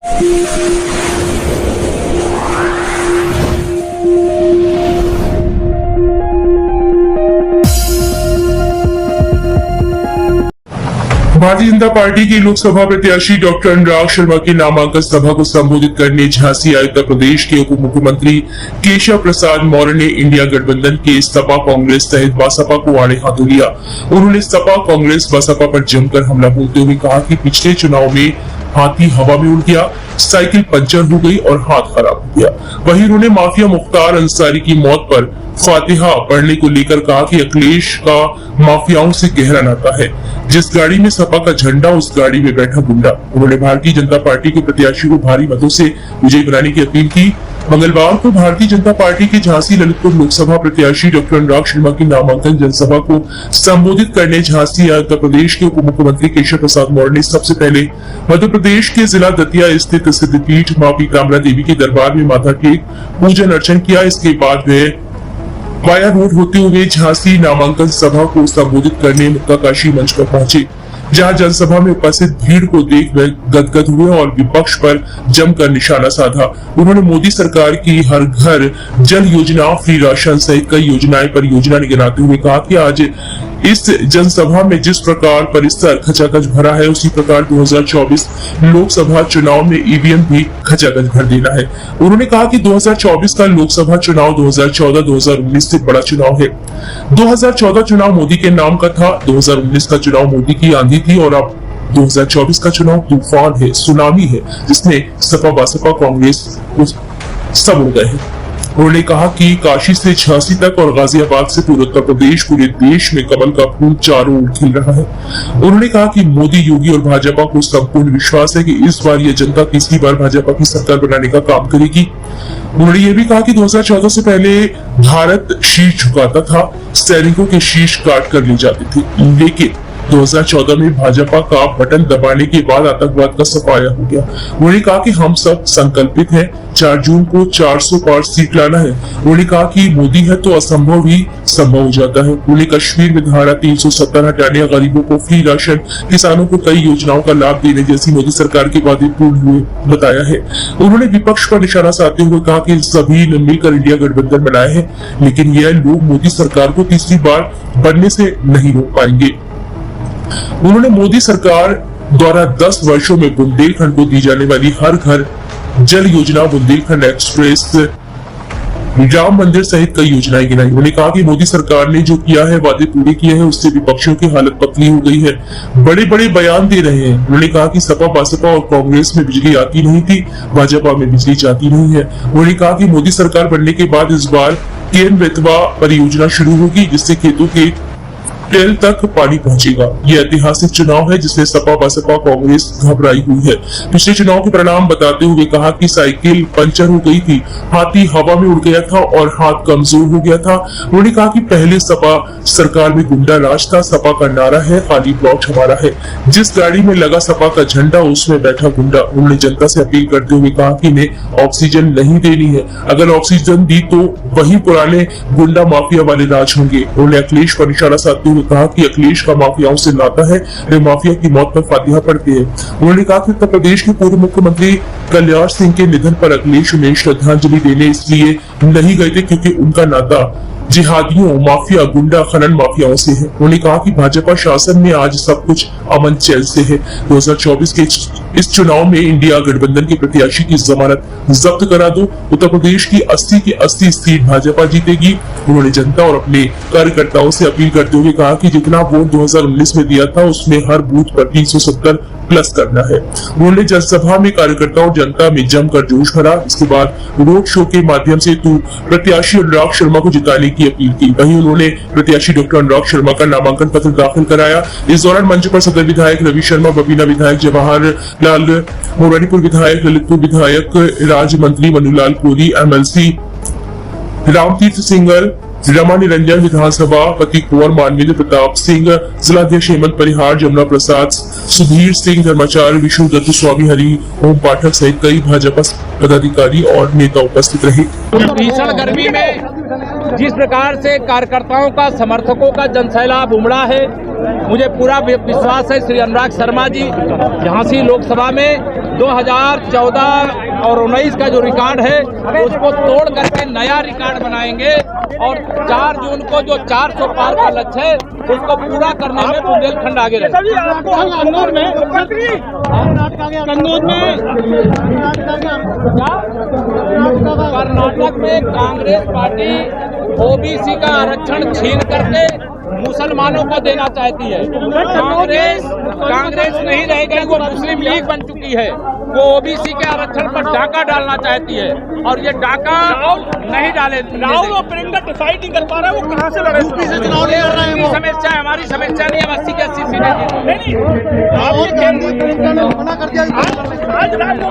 Bharatiya Janata party की लोकसभा प्रत्याशी doctor Anurag Sharma की नामांकन सभा को संबोधित करने झांसी आए उत्तर प्रदेश के उप मुख्यमंत्री केशव प्रसाद मौर्य ने इंडिया गठबंधन के सपा कांग्रेस सहित बसपा को आड़े हाथों लिया। उन्होंने सपा कांग्रेस बसपा पर जमकर हमला बोलते हुए कहा कि पिछले चुनाव में हाथी हवा में उड़ गया, साइकिल पंचर हो गई और हाथ खराब हो गया। वहीं उन्होंने माफिया मुख्तार अंसारी की मौत पर फातिहा पढ़ने को लेकर कहा कि अखिलेश का माफियाओं से गहरा नाता है। जिस गाड़ी में सपा का झंडा उस गाड़ी में बैठा गुंडा। उन्होंने भारतीय जनता पार्टी के प्रत्याशी को भारी मतों से विजयी बनाने की अपील की। मंगलवार को भारतीय जनता पार्टी के झांसी ललितपुर लोकसभा प्रत्याशी डॉक्टर अनुराग शर्मा की नामांकन जनसभा को संबोधित करने झांसी आए उत्तर प्रदेश के उप मुख्यमंत्री केशव प्रसाद मौर्य ने सबसे पहले मध्य प्रदेश के जिला दतिया स्थित सिद्धपीठ मां पीताम्बरा देवी के दरबार में माथा टेक पूजन अर्चन किया। इसके बाद वे वाया रोड होते हुए झांसी नामांकन सभा को संबोधित करने मुक्ताकाशी मंच पर पहुंचे, जहां जनसभा में उपस्थित भीड़ को देख वे गदगद हुए और विपक्ष पर जमकर निशाना साधा। उन्होंने मोदी सरकार की हर घर जल योजना, फ्री राशन सहित कई योजनाएं पर योजना गिनाते हुए कहा कि आज इस जनसभा में जिस प्रकार परिसर खचाखच भरा है, उसी प्रकार 2024 लोकसभा चुनाव में ईवीएम भी खचाखच भर देना है। उन्होंने कहा कि 2024 का लोकसभा चुनाव 2014-2019 से बड़ा चुनाव है। 2014 चुनाव मोदी के नाम का था, 2019 का चुनाव मोदी की आंधी थी और अब 2024 का चुनाव तूफान है, सुनामी है, जिसमें सपा बसपा कांग्रेस सब उड़ गए हैं। उन्होंने कहा कि काशी से झांसी तक और गाजियाबाद से पूरे उत्तर प्रदेश, पूरे देश में कमल का फूल चारों ओर खिल रहा है। उन्होंने कहा कि मोदी, योगी और भाजपा को संपूर्ण विश्वास है कि इस बार ये जनता तीसरी बार भाजपा की सरकार बनाने का काम करेगी। उन्होंने ये भी कहा कि 2014 से पहले भारत शीश झुकाता था, सैनिकों के शीश काट कर ले जाते थे, लेकिन 2014 में भाजपा का बटन दबाने के बाद आतंकवाद का सफाया हो गया। उन्होंने कहा कि हम सब संकल्पित हैं, 4 जून को 400 पार सीट लाना है। उन्होंने कहा कि मोदी है तो असंभव भी संभव हो जाता है। उन्होंने कश्मीर में धारा 370 हटाने, गरीबों को फ्री राशन, किसानों को कई योजनाओं का लाभ देने जैसी मोदी सरकार के वादे पूर्ण हुए बताया है। उन्होंने विपक्ष पर निशाना साधते हुए कहा कि सभी ने मिलकर इंडिया गठबंधन बनाए हैं, लेकिन यह लोग मोदी सरकार को तीसरी बार बनने से नहीं रोक पाएंगे। उन्होंने मोदी सरकार द्वारा 10 वर्षों में बुंदेलखंड को दी जाने वाली हर घर जल योजना, बुंदेलखंड एक्सप्रेस, राम मंदिर सहित कई योजनाएं गिनाई। उन्होंने कहा कि मोदी सरकार ने जो किया है, वादे पूरे किए हैं, उससे विपक्षियों की हालत पतली हो गई है, बड़े बड़े बयान दे रहे हैं। उन्होंने कहा कि सपा बसपा और कांग्रेस में बिजली आती नहीं थी, भाजपा में बिजली जाती नहीं है। उन्होंने कहा कि मोदी सरकार बनने के बाद इस बार केन बेतवा परियोजना शुरू होगी, जिससे खेतों के टेल तक पानी पहुंचेगा। यह ऐतिहासिक चुनाव है जिसमें सपा बसपा कांग्रेस घबराई हुई है। पिछले चुनाव के परिणाम बताते हुए कहा कि साइकिल पंचर हो गई थी, हाथी हवा में उड़ गया था और हाथ कमजोर हो गया था। उन्होंने कहा कि पहले सपा सरकार में गुंडा राज था, सपा का नारा है खाली प्लॉट हमारा है। जिस गाड़ी में लगा सपा का झंडा उसमें बैठा गुंडा। उन्होंने जनता से अपील करते हुए कहा कि इन्हें ऑक्सीजन नहीं देनी है, अगर ऑक्सीजन दी तो वही पुराने गुंडा माफिया वाले राज होंगे। उन्होंने अखिलेश पर निशाना साधते हुए कहा कि अखिलेश का माफियाओं से नाता है, वे माफिया की मौत पर फातिहा पढ़ते हैं। उन्होंने कहा कि उत्तर प्रदेश के पूर्व मुख्यमंत्री कल्याण सिंह के निधन पर अखिलेश उन्हें श्रद्धांजलि देने इसलिए नहीं गए थे क्योंकि उनका नाता जिहादियों, माफिया, गुंडा, खनन माफियाओं से है। उन्होंने कहा कि भाजपा शासन में आज सब कुछ अमन चैन से है। 2024 के इस चुनाव में इंडिया गठबंधन के प्रत्याशी की जमानत जब्त करा दो, उत्तर प्रदेश की 80 की 80 सीट भाजपा जीतेगी। उन्होंने जनता और अपने कार्यकर्ताओं से अपील करते हुए कहा कि जितना वोट 2019 में दिया था उसमें हर बूथ पर 370 प्लस करना है। उन्होंने जनसभा में कार्यकर्ताओं जनता में जमकर जोश भरा। इसके बाद रोड शो के माध्यम से प्रत्याशी अनुराग शर्मा को जिताने की अपील की। वहीं उन्होंने प्रत्याशी डॉक्टर अनुराग शर्मा का नामांकन पत्र दाखिल कराया। इस दौरान मंच पर सदर विधायक रवि शर्मा, बबीना विधायक जवाहर लाल, मोरानीपुर विधायक, ललितपुर विधायक, राज्य मंत्री मनुलाल कोरी, MLC रामतीर्थ सिंगल, रमा निरंजन, विधानसभा पति कुंवर मानवेंद्र प्रताप सिंह, जिलाध्यक्ष हेमंत परिहार, जमुना प्रसाद, सुधीर सिंह, धर्माचार्य, विष्णु दत्त स्वामी, हरि ओम पाठक सहित कई भाजपा पदाधिकारी और नेता उपस्थित रहे। भीषण गर्मी में जिस प्रकार से कार्यकर्ताओं का, समर्थकों का जनसैलाब उमड़ा है, मुझे पूरा विश्वास है श्री अनुराग शर्मा जी झांसी लोकसभा में 2014 और 19 का जो रिकॉर्ड है उसको तोड़ करके नया रिकॉर्ड बनाएंगे और 4 जून को जो 400 पार का लक्ष्य है उसको पूरा करने में बुंदेलखंड आगे रहेगा। कर्नाटक में कांग्रेस पार्टी ओबीसी का आरक्षण छीन करके मुसलमानों को देना चाहती है। कांग्रेस नहीं रह गई, वो मुस्लिम लीग बन चुकी है। वो ओबीसी के आरक्षण पर डाका डालना चाहती है और ये डाका नहीं डाले। राहुल और प्रियंका डिसाइड नहीं कर पा रहा है वो कहाँ से लड़े। यूपी से चुनाव नहीं लड़ रहे हैं। समस्या है, हमारी समस्या नहीं है। 80 की 80 सीटें नहीं मना कर दिया।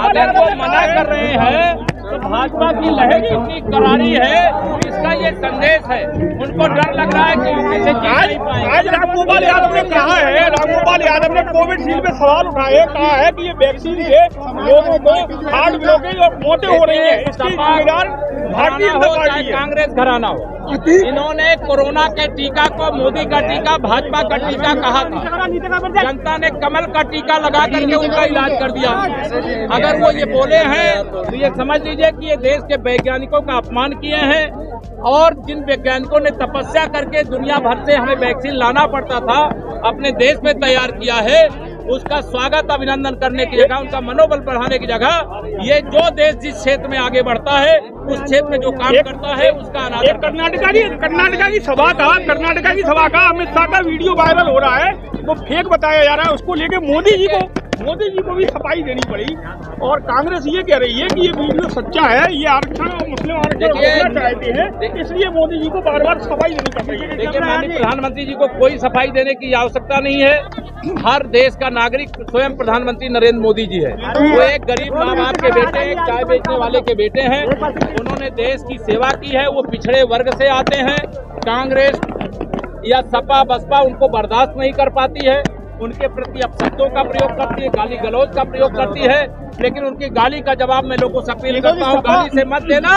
अगर वो मना कर रहे हैं तो भाजपा की लहर इतनी करारी है, इसका ये संदेश है। उनको डर लग रहा है कि यूपी से जीत नहीं पाएंगे। आज रामगोपाल यादव ने कहा है, रामगोपाल यादव ने कोविशील्ड पे सवाल उठाए, कहा है कि ये वैक्सीन से लोगों को हार्ट ब्लॉकेज और मौतें हो रही है। इसकी जिम्मेदार भारतीय जनता पार्टी है, कांग्रेस घराना हो। इन्होंने कोरोना के टीका को मोदी का टीका, भाजपा का टीका कहा था। जनता ने कमल का टीका लगा करके उनका इलाज कर दिया। अगर वो ये बोले हैं तो ये समझ लीजिए कि ये देश के वैज्ञानिकों का अपमान किए हैं और जिन वैज्ञानिकों ने तपस्या करके दुनिया भर से हमें वैक्सीन लाना पड़ता था, अपने देश में तैयार किया है, उसका स्वागत अभिनंदन करने की जगह, उनका मनोबल बढ़ाने की जगह, ये जो देश जिस क्षेत्र में आगे बढ़ता है उस क्षेत्र में जो काम करता है उसका अनादर। कर्नाटका की सभा का अमित शाह का वीडियो वायरल हो रहा है, वो फेक बताया जा रहा है। उसको लेके मोदी जी को भी सफाई देनी पड़ी और कांग्रेस ये कह रही है कि ये वीडियो सच्चा है, ये आरक्षण और मुस्लिम आरक्षण चाहते हैं, इसलिए मोदी जी को बार-बार सफाई देनी पड़ रही है। देखिए, माननीय प्रधानमंत्री जी को कोई सफाई देने की आवश्यकता नहीं है। हर देश का नागरिक स्वयं प्रधानमंत्री नरेंद्र मोदी जी है। वो एक गरीब माँ बाप के बेटे, एक चाय बेचने वाले के बेटे हैं। उन्होंने देश की सेवा की है। वो पिछड़े वर्ग से आते हैं। कांग्रेस या सपा बसपा उनको बर्दाश्त नहीं कर पाती है। उनके प्रति अपशब्दों का प्रयोग करती है, गाली गलौज का प्रयोग करती है। लेकिन उनकी गाली का जवाब मैं लोगों से अपील करता हूँ, गाली से मत देना।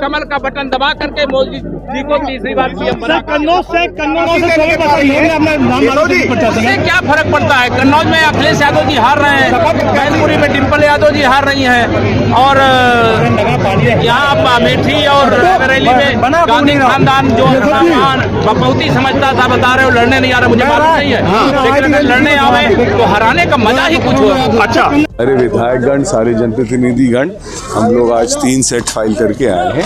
कमल का बटन दबा करके मोदी जी को तीसरी बार पीएम बना। कन्नौज से क्या फर्क पड़ता है? कन्नौज में अखिलेश यादव जी हार रहे हैं, मैनपुरी में डिम्पल यादव जी हार रही हैं और यहाँ अमेठी और बरेली में गांधी खानदान जो बहुत ही समझता था, बता रहे हो लड़ने नहीं आ रहा, मुझे मालूम नहीं है, लेकिन अगर लड़ने आवे तो हराने का मजा ही कुछ होगा। अच्छा, अरे विधायकगण, सारे जनप्रतिनिधिगण, हम लोग आज 3 सेट फाइल करके आए हैं।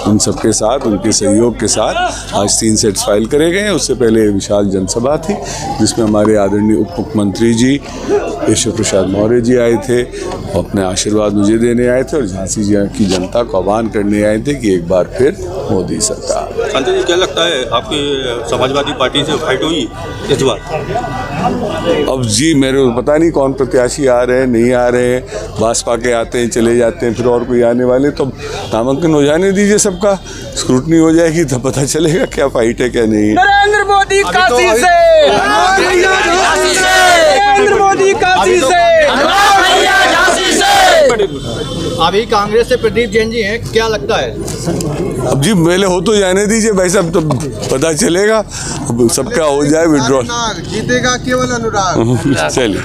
उन सबके साथ, उनके सहयोग के साथ आज 3 सेट फाइल करे गए हैं। उससे पहले विशाल जनसभा थी जिसमें हमारे आदरणीय उप मुख्यमंत्री जी केशव प्रसाद मौर्य जी आए थे, अपने आशीर्वाद मुझे देने आए थे और झांसी की जनता को आह्वान करने आए थे कि एक बार फिर मोदी सरकार। संजय जी, क्या लगता है आपकी समाजवादी पार्टी से फाइट हुई इस बार? अब जी मेरे को पता नहीं कौन प्रत्याशी आ रहे हैं, नहीं आ रहे हैं। भाजपा के आते हैं, चले जाते हैं, फिर और कोई आने वाले, तो नामांकन हो जाने दीजिए, सबका स्क्रूटनी हो जाएगी तो पता चलेगा क्या फाइट है क्या नहीं। नरेंद्र मोदी काशी से, नरेंद्र मोदी काशी से, अभी कांग्रेस से प्रदीप जैन जी हैं, क्या लगता है? अब जी पहले हो तो जाने दीजिए भाई साहब, तो पता चलेगा। अब सबका हो जाए विड्रॉल। जीतेगा केवल अनुराग। चलिए।